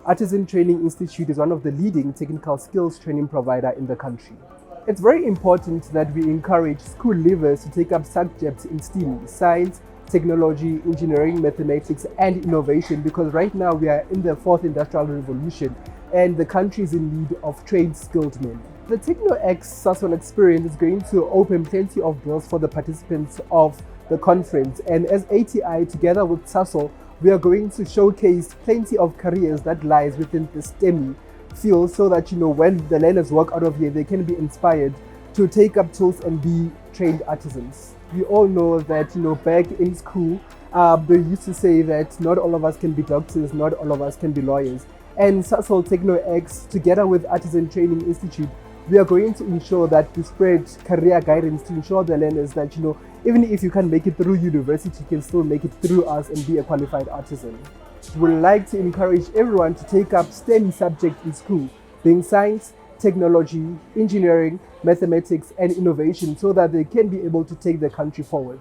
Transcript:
Artisan Training Institute is one of the leading technical skills training provider in the country. It's very important that we encourage school leavers to take up subjects in STEAMI, science, technology, engineering, mathematics, and innovation, because right now we are in the fourth industrial revolution and the country is in need of trained, skilled men. The Techno X Sasol experience is going to open plenty of doors for the participants of the conference, and as ATI together with Sasol, we are going to showcase plenty of careers that lies within the STEAMI field, so that when the learners walk out of here, they can be inspired to take up tools and be trained artisans. We all know that back in school, they used to say that not all of us can be doctors, not all of us can be lawyers. And Sasol Techno X, together with Artisan Training Institute, we are going to ensure that we spread career guidance to ensure the learners that even if you can't make it through university, you can still make it through us and be a qualified artisan. We would like to encourage everyone to take up STEM subjects in school, being science, technology, engineering, mathematics, and innovation, so that they can be able to take the country forward.